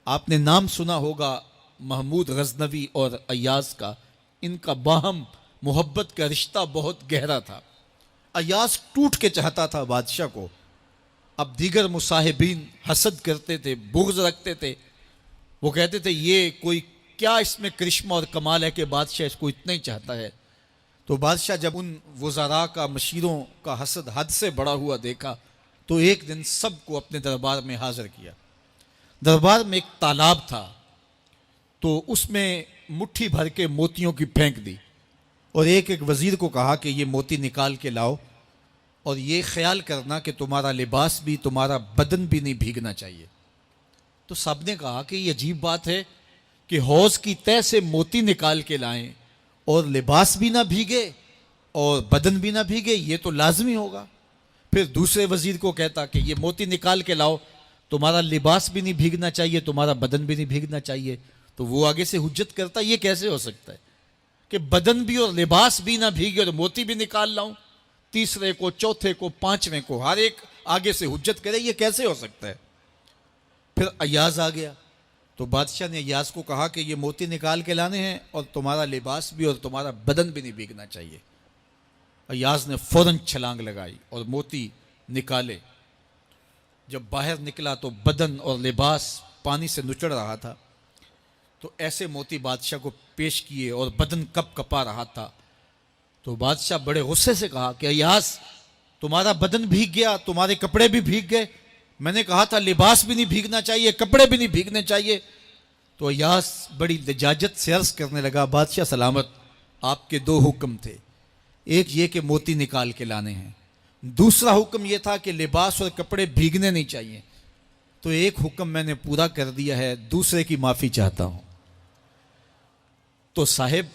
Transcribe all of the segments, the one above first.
آپ نے نام سنا ہوگا محمود غزنوی اور ایاز کا، ان کا باہم محبت کا رشتہ بہت گہرا تھا۔ ایاز ٹوٹ کے چاہتا تھا بادشاہ کو، اب دیگر مصاحبین حسد کرتے تھے، بغض رکھتے تھے، وہ کہتے تھے یہ کوئی کیا اس میں کرشمہ اور کمال ہے کہ بادشاہ اس کو اتنا ہی چاہتا ہے۔ تو بادشاہ جب ان وزراء کا، مشیروں کا حسد حد سے بڑا ہوا دیکھا تو ایک دن سب کو اپنے دربار میں حاضر کیا۔ دربار میں ایک تالاب تھا، تو اس میں مٹھی بھر کے موتیوں کی پھینک دی، اور ایک ایک وزیر کو کہا کہ یہ موتی نکال کے لاؤ، اور یہ خیال کرنا کہ تمہارا لباس بھی، تمہارا بدن بھی نہیں بھیگنا چاہیے۔ تو سب نے کہا کہ یہ عجیب بات ہے کہ حوض کی تہہ سے موتی نکال کے لائیں اور لباس بھی نہ بھیگے اور بدن بھی نہ بھیگے، یہ تو لازمی ہوگا۔ پھر دوسرے وزیر کو کہتا کہ یہ موتی نکال کے لاؤ، تمہارا لباس بھی نہیں بھیگنا چاہیے، تمہارا بدن بھی نہیں بھیگنا چاہیے۔ تو وہ آگے سے حجت کرتا یہ کیسے ہو سکتا ہے کہ بدن بھی اور لباس بھی نہ بھیگے اور موتی بھی نکال لاؤں؟ تیسرے کو، چوتھے کو، پانچویں کو، ہر ایک آگے سے حجت کرے، یہ کیسے ہو سکتا ہے؟ پھر ایاز آ گیا، تو بادشاہ نے ایاز کو کہا کہ یہ موتی نکال کے لانے ہیں اور تمہارا لباس بھی اور تمہارا بدن بھی نہیں بھیگنا چاہیے۔ ایاز نے فوراً چھلانگ لگائی اور موتی نکالے۔ جب باہر نکلا تو بدن اور لباس پانی سے نچڑ رہا تھا، تو ایسے موتی بادشاہ کو پیش کیے اور بدن کپ کپا رہا تھا۔ تو بادشاہ بڑے غصے سے کہا کہ ایاز، تمہارا بدن بھیگ گیا، تمہارے کپڑے بھی بھیگ گئے، میں نے کہا تھا لباس بھی نہیں بھیگنا چاہیے، کپڑے بھی نہیں بھیگنے چاہیے۔ تو ایاز بڑی لجاجت سے عرض کرنے لگا، بادشاہ سلامت، آپ کے دو حکم تھے، ایک یہ کہ موتی نکال کے لانے ہیں، دوسرا حکم یہ تھا کہ لباس اور کپڑے بھیگنے نہیں چاہیے، تو ایک حکم میں نے پورا کر دیا ہے، دوسرے کی معافی چاہتا ہوں۔ تو صاحب،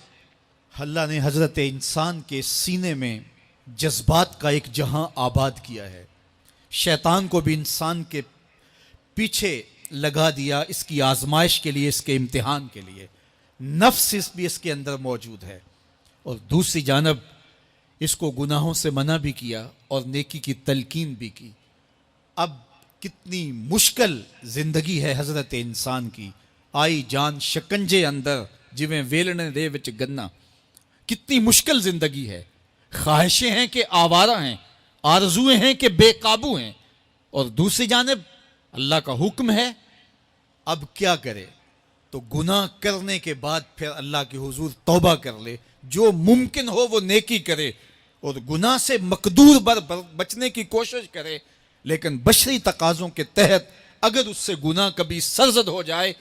اللہ نے حضرت انسان کے سینے میں جذبات کا ایک جہاں آباد کیا ہے، شیطان کو بھی انسان کے پیچھے لگا دیا، اس کی آزمائش کے لیے، اس کے امتحان کے لیے۔ نفس بھی اس کے اندر موجود ہے، اور دوسری جانب اس کو گناہوں سے منع بھی کیا اور نیکی کی تلقین بھی کی۔ اب کتنی مشکل زندگی ہے حضرت انسان کی، آئی جان شکنجے اندر جویں ویلنے دے وچ گنا، کتنی مشکل زندگی ہے۔ خواہشیں ہیں کہ آوارہ ہیں، آرزویں ہیں کہ بے قابو ہیں، اور دوسری جانب اللہ کا حکم ہے۔ اب کیا کرے؟ تو گناہ کرنے کے بعد پھر اللہ کے حضور توبہ کر لے، جو ممکن ہو وہ نیکی کرے، اور گناہ سے مقدور بچنے کی کوشش کرے، لیکن بشری تقاضوں کے تحت اگر اس سے گناہ کبھی سرزد ہو جائے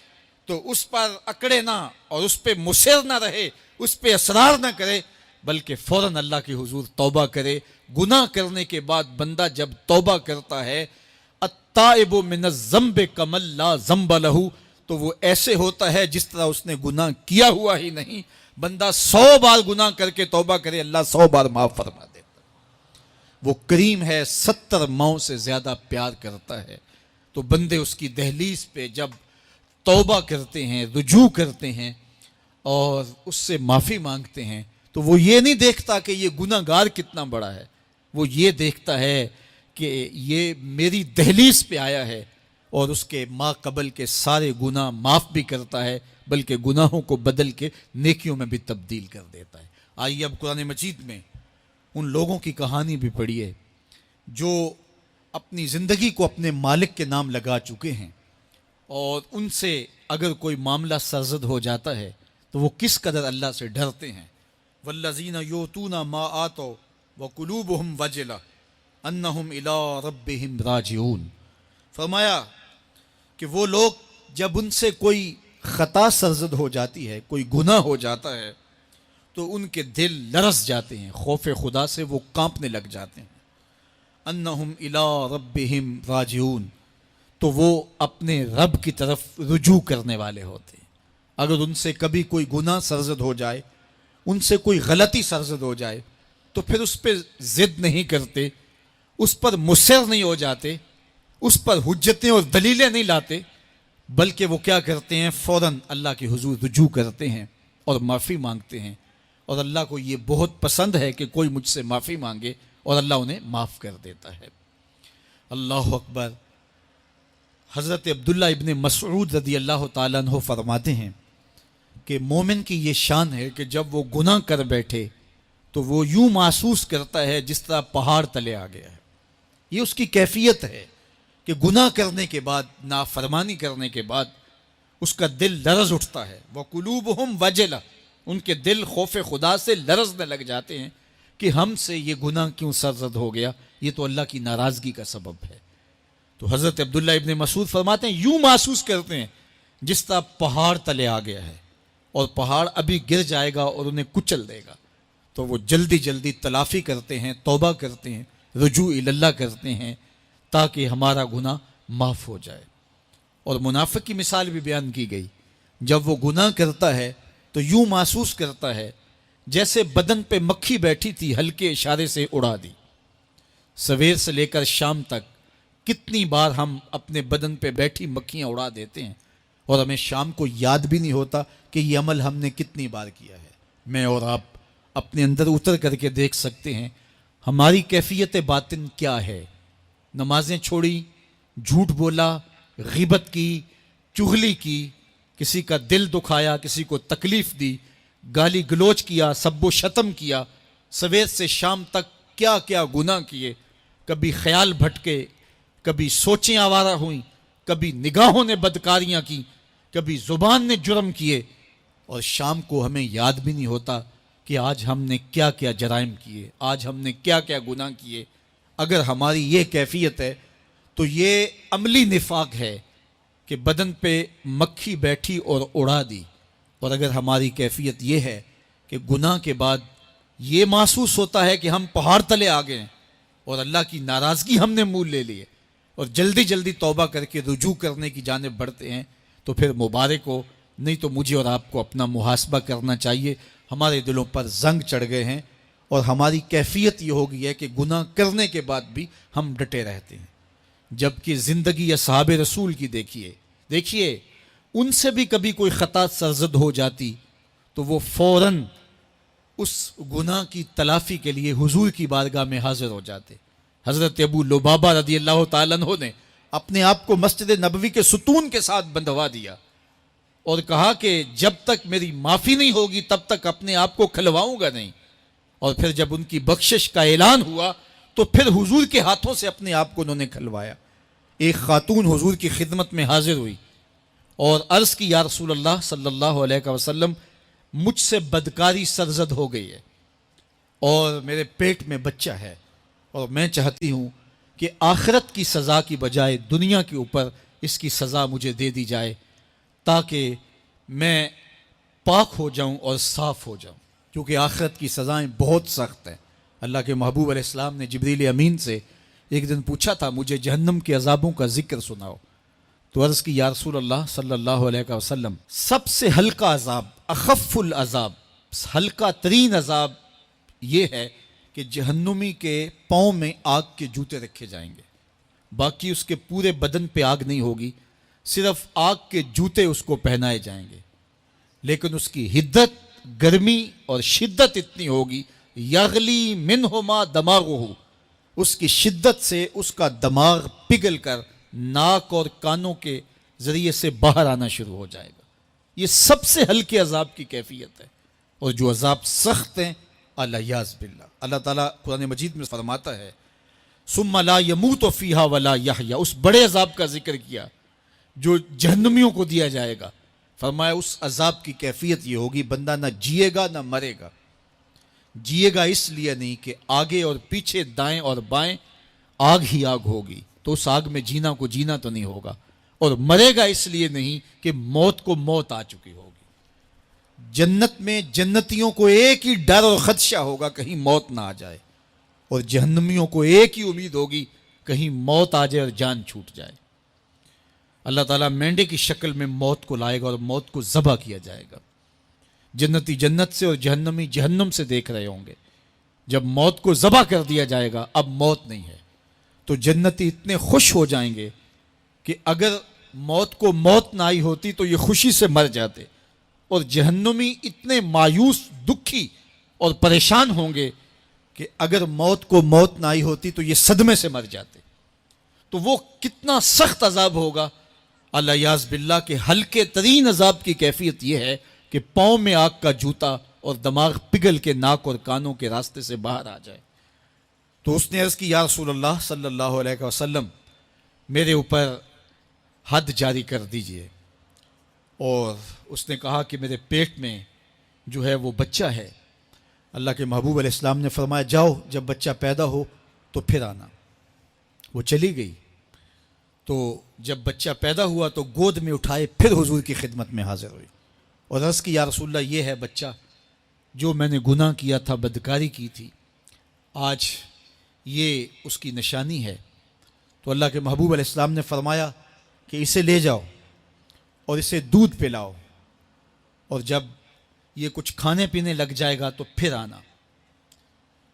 تو اس پر اکڑے نہ اور اس پہ مصر نہ رہے، اس پہ اصرار نہ کرے، بلکہ فوراً اللہ کے حضور توبہ کرے۔ گناہ کرنے کے بعد بندہ جب توبہ کرتا ہے، التائب من الذنب کمن لا ذنب لہ، تو وہ ایسے ہوتا ہے جس طرح اس نے گناہ کیا ہوا ہی نہیں۔ بندہ 100 بار گناہ کر کے توبہ کرے، اللہ 100 بار معاف فرما دیتا۔ وہ کریم ہے، 70 ماؤں سے زیادہ پیار کرتا ہے۔ تو بندے اس کی دہلیز پہ جب توبہ کرتے ہیں، رجوع کرتے ہیں اور اس سے معافی مانگتے ہیں، تو وہ یہ نہیں دیکھتا کہ یہ گناہ گار کتنا بڑا ہے، وہ یہ دیکھتا ہے کہ یہ میری دہلیز پہ آیا ہے، اور اس کے ما قبل کے سارے گناہ معاف بھی کرتا ہے، بلکہ گناہوں کو بدل کے نیکیوں میں بھی تبدیل کر دیتا ہے۔ آئیے اب قرآن مجید میں ان لوگوں کی کہانی بھی پڑھیے جو اپنی زندگی کو اپنے مالک کے نام لگا چکے ہیں، اور ان سے اگر کوئی معاملہ سرزد ہو جاتا ہے تو وہ کس قدر اللہ سے ڈرتے ہیں۔ والذین یؤتون ما آتوا وقلوبہم وجلہ انہم الی ربہم راجعون، فرمایا کہ وہ لوگ جب ان سے کوئی خطا سرزد ہو جاتی ہے، کوئی گناہ ہو جاتا ہے، تو ان کے دل لرز جاتے ہیں، خوف خدا سے وہ کانپنے لگ جاتے ہیں۔ انہم الی ربہم راجعون، تو وہ اپنے رب کی طرف رجوع کرنے والے ہوتے ہیں۔ اگر ان سے کبھی کوئی گناہ سرزد ہو جائے، ان سے کوئی غلطی سرزد ہو جائے، تو پھر اس پہ ضد نہیں کرتے، اس پر مصر نہیں ہو جاتے، اس پر حجتیں اور دلیلیں نہیں لاتے، بلکہ وہ کیا کرتے ہیں؟ فوراً اللہ کے حضور رجوع کرتے ہیں اور معافی مانگتے ہیں، اور اللہ کو یہ بہت پسند ہے کہ کوئی مجھ سے معافی مانگے، اور اللہ انہیں معاف کر دیتا ہے۔ اللہ اکبر۔ حضرت عبداللہ ابن مسعود رضی اللہ تعالیٰ عنہ فرماتے ہیں کہ مومن کی یہ شان ہے کہ جب وہ گناہ کر بیٹھے تو وہ یوں محسوس کرتا ہے جس طرح پہاڑ تلے آ گیا ہے. یہ اس کی کیفیت ہے کہ گناہ کرنے کے بعد، نافرمانی کرنے کے بعد اس کا دل لرز اٹھتا ہے. وَقُلُوبُهُمْ وَجِلَةٌ، ان کے دل خوف خدا سے لرزنے لگ جاتے ہیں کہ ہم سے یہ گناہ کیوں سرزد ہو گیا، یہ تو اللہ کی ناراضگی کا سبب ہے. تو حضرت عبداللہ ابن مسعود فرماتے ہیں یوں محسوس کرتے ہیں جس طرح پہاڑ تلے آ گیا ہے اور پہاڑ ابھی گر جائے گا اور انہیں کچل دے گا. تو وہ جلدی جلدی تلافی کرتے ہیں، توبہ کرتے ہیں، رجوع اللہ کرتے ہیں تاکہ ہمارا گناہ معاف ہو جائے. اور منافق کی مثال بھی بیان کی گئی. جب وہ گناہ کرتا ہے تو یوں محسوس کرتا ہے جیسے بدن پہ مکھی بیٹھی تھی، ہلکے اشارے سے اڑا دی. سویر سے لے کر شام تک کتنی بار ہم اپنے بدن پہ بیٹھی مکھیاں اڑا دیتے ہیں اور ہمیں شام کو یاد بھی نہیں ہوتا کہ یہ عمل ہم نے کتنی بار کیا ہے. میں اور آپ اپنے اندر اتر کر کے دیکھ سکتے ہیں ہماری کیفیت باطن کیا ہے. نمازیں چھوڑی، جھوٹ بولا، غیبت کی، چغلی کی، کسی کا دل دکھایا، کسی کو تکلیف دی، گالی گلوچ کیا، سب و شتم کیا، سویر سے شام تک کیا کیا گناہ کیے. کبھی خیال بھٹکے، کبھی سوچیں آوارہ ہوئیں، کبھی نگاہوں نے بدکاریاں کی، کبھی زبان نے جرم کیے، اور شام کو ہمیں یاد بھی نہیں ہوتا کہ آج ہم نے کیا کیا جرائم کیے، آج ہم نے کیا کیا گناہ کیے. اگر ہماری یہ کیفیت ہے تو یہ عملی نفاق ہے کہ بدن پہ مکھی بیٹھی اور اڑا دی. اور اگر ہماری کیفیت یہ ہے کہ گناہ کے بعد یہ محسوس ہوتا ہے کہ ہم پہاڑ تلے آ گئے ہیں اور اللہ کی ناراضگی ہم نے مول لے لی ہے اور جلدی جلدی توبہ کر کے رجوع کرنے کی جانب بڑھتے ہیں، تو پھر مبارک ہو. نہیں تو مجھے اور آپ کو اپنا محاسبہ کرنا چاہیے. ہمارے دلوں پر زنگ چڑھ گئے ہیں اور ہماری کیفیت یہ ہو گئی ہے کہ گناہ کرنے کے بعد بھی ہم ڈٹے رہتے ہیں. جبکہ زندگی اصحاب رسول کی دیکھیے ان سے بھی کبھی کوئی خطا سرزد ہو جاتی تو وہ فوراً اس گناہ کی تلافی کے لیے حضور کی بارگاہ میں حاضر ہو جاتے. حضرت ابو لبابہ رضی اللہ تعالیٰ عنہ نے اپنے آپ کو مسجد نبوی کے ستون کے ساتھ بندھوا دیا اور کہا کہ جب تک میری معافی نہیں ہوگی تب تک اپنے آپ کو کھلواؤں گا نہیں. اور پھر جب ان کی بخشش کا اعلان ہوا تو پھر حضور کے ہاتھوں سے اپنے آپ کو انہوں نے کھلوایا. ایک خاتون حضور کی خدمت میں حاضر ہوئی اور عرض کی یا رسول اللہ صلی اللہ علیہ وسلم، مجھ سے بدکاری سرزد ہو گئی ہے اور میرے پیٹ میں بچہ ہے اور میں چاہتی ہوں کہ آخرت کی سزا کی بجائے دنیا کے اوپر اس کی سزا مجھے دے دی جائے تاکہ میں پاک ہو جاؤں اور صاف ہو جاؤں، کیونکہ آخرت کی سزائیں بہت سخت ہیں. اللہ کے محبوب علیہ السلام نے جبریل امین سے ایک دن پوچھا تھا مجھے جہنم کے عذابوں کا ذکر سناؤ. تو عرض کی یا رسول اللہ صلی اللہ علیہ وسلم، سب سے ہلکا عذاب، اخف العذاب، ہلکا ترین عذاب یہ ہے کہ جہنمی کے پاؤں میں آگ کے جوتے رکھے جائیں گے. باقی اس کے پورے بدن پہ آگ نہیں ہوگی، صرف آگ کے جوتے اس کو پہنائے جائیں گے. لیکن اس کی حدت، گرمی اور شدت اتنی ہوگی، یغلی منہما دماغہ، اس کی شدت سے اس کا دماغ پگھل کر ناک اور کانوں کے ذریعے سے باہر آنا شروع ہو جائے گا. یہ سب سے ہلکے عذاب کی کیفیت ہے. اور جو عذاب سخت ہیں الیاذ باللہ، اللہ تعالیٰ قرآن مجید میں فرماتا ہے ثم لا یموت فیہا ولا یحیا، اس بڑے عذاب کا ذکر کیا جو جہنمیوں کو دیا جائے گا. فرمایا اس عذاب کی کیفیت یہ ہوگی بندہ نہ جیے گا نہ مرے گا. جیے گا اس لیے نہیں کہ آگے اور پیچھے، دائیں اور بائیں آگ ہی آگ ہوگی، تو اس آگ میں جینا کو جینا تو نہیں ہوگا. اور مرے گا اس لیے نہیں کہ موت کو موت آ چکی ہوگی. جنت میں جنتیوں کو ایک ہی ڈر اور خدشہ ہوگا کہیں موت نہ آ جائے، اور جہنمیوں کو ایک ہی امید ہوگی کہیں موت آ جائے اور جان چھوٹ جائے. اللہ تعالیٰ مینڈے کی شکل میں موت کو لائے گا اور موت کو ذبح کیا جائے گا. جنتی جنت سے اور جہنمی جہنم سے دیکھ رہے ہوں گے. جب موت کو ذبح کر دیا جائے گا اب موت نہیں ہے تو جنتی اتنے خوش ہو جائیں گے کہ اگر موت کو موت نہ آئی ہوتی تو یہ خوشی سے مر جاتے، اور جہنمی اتنے مایوس، دکھی اور پریشان ہوں گے کہ اگر موت کو موت نہ آئی ہوتی تو یہ صدمے سے مر جاتے. تو وہ کتنا سخت عذاب ہوگا. الیاذ باللہ کے ہلکے ترین عذاب کی کیفیت یہ ہے کہ پاؤں میں آگ کا جوتا اور دماغ پگھل کے ناک اور کانوں کے راستے سے باہر آ جائے. تو اس نے عرض کی یا رسول اللہ صلی اللہ علیہ وسلم میرے اوپر حد جاری کر دیجئے. اور اس نے کہا کہ میرے پیٹ میں جو ہے وہ بچہ ہے. اللہ کے محبوب علیہ السلام نے فرمایا جاؤ جب بچہ پیدا ہو تو پھر آنا. وہ چلی گئی. تو جب بچہ پیدا ہوا تو گود میں اٹھائے پھر حضور کی خدمت میں حاضر ہوئی اور عرض کی یا رسول اللہ یہ ہے بچہ جو میں نے گناہ کیا تھا، بدکاری کی تھی، آج یہ اس کی نشانی ہے. تو اللہ کے محبوب علیہ السلام نے فرمایا کہ اسے لے جاؤ اور اسے دودھ پلاؤ، اور جب یہ کچھ کھانے پینے لگ جائے گا تو پھر آنا.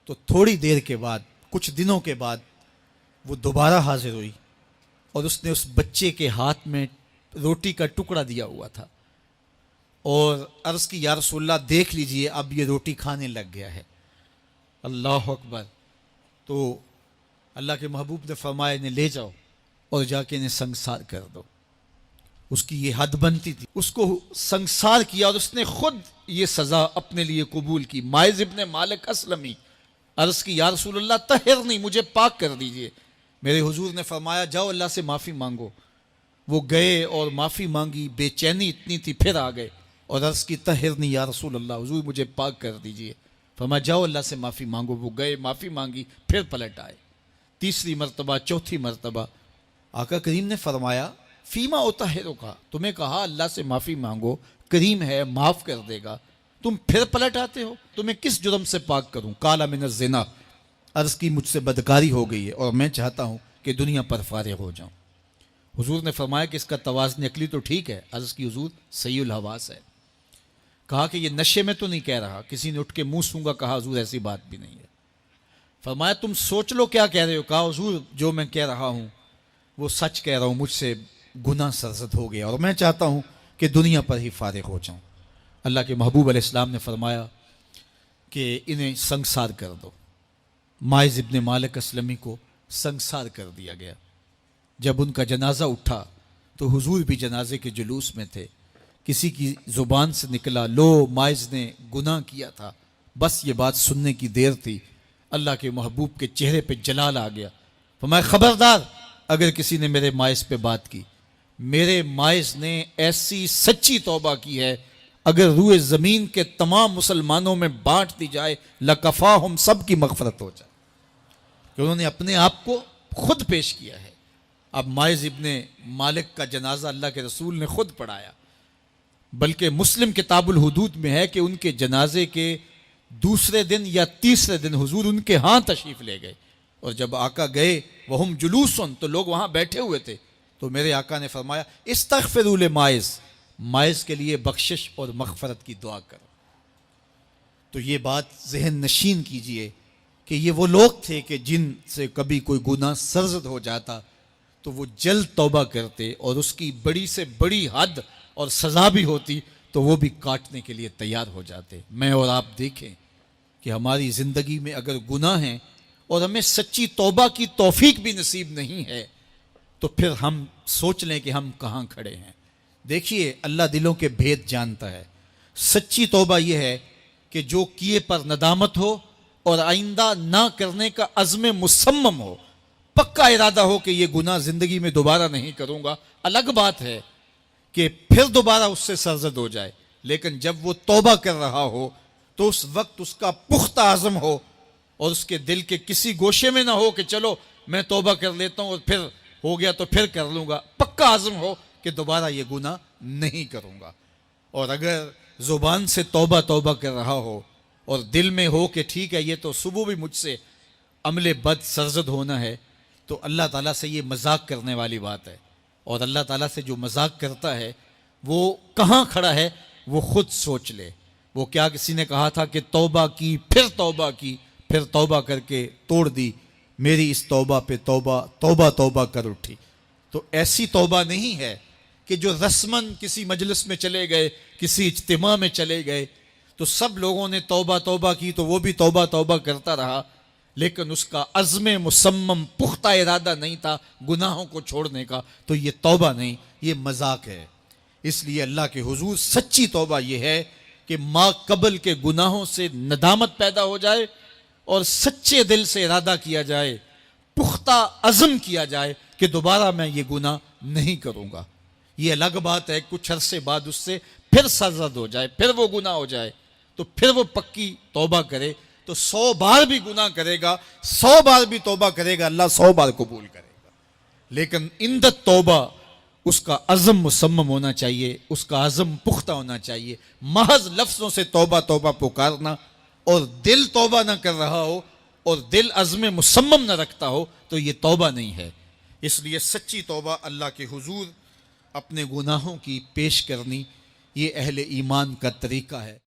تو تھوڑی دیر کے بعد، کچھ دنوں کے بعد وہ دوبارہ حاضر ہوئی اور اس نے اس بچے کے ہاتھ میں روٹی کا ٹکڑا دیا ہوا تھا اور عرض کی یا رسول اللہ دیکھ لیجئے اب یہ روٹی کھانے لگ گیا ہے. اللہ اکبر. تو اللہ کے محبوب نے فرمایا انہیں لے جاؤ اور جا کے انہیں سنگسار کر دو. اس کی یہ حد بنتی تھی، اس کو سنگسار کیا اور اس نے خود یہ سزا اپنے لیے قبول کی. ماعز ابن مالک اسلمی عرض کی یا رسول اللہ طہرنی، مجھے پاک کر دیجئے. میرے حضور نے فرمایا جاؤ اللہ سے معافی مانگو. وہ گئے اور معافی مانگی، بے چینی اتنی تھی، پھر آ گئے اور عرض کی طہرنی یا رسول اللہ، حضور مجھے پاک کر دیجئے. فرمایا جاؤ اللہ سے معافی مانگو. وہ گئے، معافی مانگی، پھر پلٹ آئے. تیسری مرتبہ، چوتھی مرتبہ آقا کریم نے فرمایا فیما اطہرک، تمہیں کہا اللہ سے معافی مانگو، کریم ہے معاف کر دے گا، تم پھر پلٹ آتے ہو، تمہیں کس جرم سے پاک کروں؟ قال من الزنا، عرض کی مجھ سے بدکاری ہو گئی ہے اور میں چاہتا ہوں کہ دنیا پر فارغ ہو جاؤں. حضور نے فرمایا کہ اس کا توازن عقلی تو ٹھیک ہے. عرض کی حضور صحیح الحواس ہے. کہا کہ یہ نشے میں تو نہیں کہہ رہا. کسی نے اٹھ کے منہ سونگا. کہا حضور ایسی بات بھی نہیں ہے. فرمایا تم سوچ لو کیا کہہ رہے ہو. کہا حضور جو میں کہہ رہا ہوں وہ سچ کہہ رہا ہوں، مجھ سے گناہ سرزد ہو گیا اور میں چاہتا ہوں کہ دنیا پر ہی فارغ ہو جاؤں. اللہ کے محبوب علیہ السلام نے فرمایا کہ انہیں سنگسار کر دو. ماعز ابن مالک اسلمی کو سنگسار کر دیا گیا. جب ان کا جنازہ اٹھا تو حضور بھی جنازے کے جلوس میں تھے. کسی کی زبان سے نکلا لو ماعز نے گناہ کیا تھا. بس یہ بات سننے کی دیر تھی، اللہ کے محبوب کے چہرے پہ جلال آ گیا. فرمایا خبردار اگر کسی نے میرے ماعز پہ بات کی، میرے ماعز نے ایسی سچی توبہ کی ہے اگر روئے زمین کے تمام مسلمانوں میں بانٹ دی جائے لکفاہم، سب کی مغفرت ہو جائے. کہ انہوں نے اپنے آپ کو خود پیش کیا ہے. اب ماعز ابن مالک کا جنازہ اللہ کے رسول نے خود پڑھایا، بلکہ مسلم کتاب الحدود میں ہے کہ ان کے جنازے کے دوسرے دن یا تیسرے دن حضور ان کے ہاں تشریف لے گئے. اور جب آقا گئے وہم جلوسن، تو لوگ وہاں بیٹھے ہوئے تھے. تو میرے آقا نے فرمایا استغفروا لماعز، ماعز کے لیے بخشش اور مغفرت کی دعا کرو. تو یہ بات ذہن نشین کیجئے کہ یہ وہ لوگ تھے کہ جن سے کبھی کوئی گناہ سرزد ہو جاتا تو وہ جلد توبہ کرتے، اور اس کی بڑی سے بڑی حد اور سزا بھی ہوتی تو وہ بھی کاٹنے کے لیے تیار ہو جاتے. میں اور آپ دیکھیں کہ ہماری زندگی میں اگر گناہ ہیں اور ہمیں سچی توبہ کی توفیق بھی نصیب نہیں ہے تو پھر ہم سوچ لیں کہ ہم کہاں کھڑے ہیں. دیکھیے اللہ دلوں کے بھید جانتا ہے. سچی توبہ یہ ہے کہ جو کیے پر ندامت ہو اور آئندہ نہ کرنے کا عزم مصمم ہو، پکا ارادہ ہو کہ یہ گناہ زندگی میں دوبارہ نہیں کروں گا. الگ بات ہے کہ پھر دوبارہ اس سے سرزد ہو جائے، لیکن جب وہ توبہ کر رہا ہو تو اس وقت اس کا پختہ عزم ہو اور اس کے دل کے کسی گوشے میں نہ ہو کہ چلو میں توبہ کر لیتا ہوں اور پھر ہو گیا تو پھر کر لوں گا. پکا عزم ہو کہ دوبارہ یہ گناہ نہیں کروں گا. اور اگر زبان سے توبہ توبہ کر رہا ہو اور دل میں ہو کہ ٹھیک ہے یہ تو صبح بھی مجھ سے عمل بد سرزد ہونا ہے، تو اللہ تعالیٰ سے یہ مذاق کرنے والی بات ہے. اور اللہ تعالیٰ سے جو مذاق کرتا ہے وہ کہاں کھڑا ہے وہ خود سوچ لے. وہ کیا کسی نے کہا تھا کہ توبہ کی پھر توبہ کی، پھر توبہ کر کے توڑ دی، میری اس توبہ پہ توبہ توبہ توبہ کر اٹھی. تو ایسی توبہ نہیں ہے کہ جو رسماً کسی مجلس میں چلے گئے، کسی اجتماع میں چلے گئے تو سب لوگوں نے توبہ توبہ کی تو وہ بھی توبہ توبہ کرتا رہا، لیکن اس کا عزم مصمم پختہ ارادہ نہیں تھا گناہوں کو چھوڑنے کا، تو یہ توبہ نہیں، یہ مذاق ہے۔ اس لیے اللہ کے حضور سچی توبہ یہ ہے کہ ما قبل کے گناہوں سے ندامت پیدا ہو جائے اور سچے دل سے ارادہ کیا جائے، پختہ عزم کیا جائے کہ دوبارہ میں یہ گناہ نہیں کروں گا۔ یہ الگ بات ہے کچھ عرصے بعد اس سے پھر سرزد ہو جائے، پھر وہ گناہ ہو جائے، تو پھر وہ پکی توبہ کرے، تو 100 بار بھی گناہ کرے گا، 100 بار بھی توبہ کرے گا، اللہ 100 بار قبول کرے گا۔ لیکن عند توبہ اس کا عزم مصمم ہونا چاہیے، اس کا عزم پختہ ہونا چاہیے۔ محض لفظوں سے توبہ توبہ پکارنا اور دل توبہ نہ کر رہا ہو اور دل عزم مصمم نہ رکھتا ہو تو یہ توبہ نہیں ہے۔ اس لیے سچی توبہ اللہ کے حضور اپنے گناہوں کی پیش کرنی، یہ اہل ایمان کا طریقہ ہے۔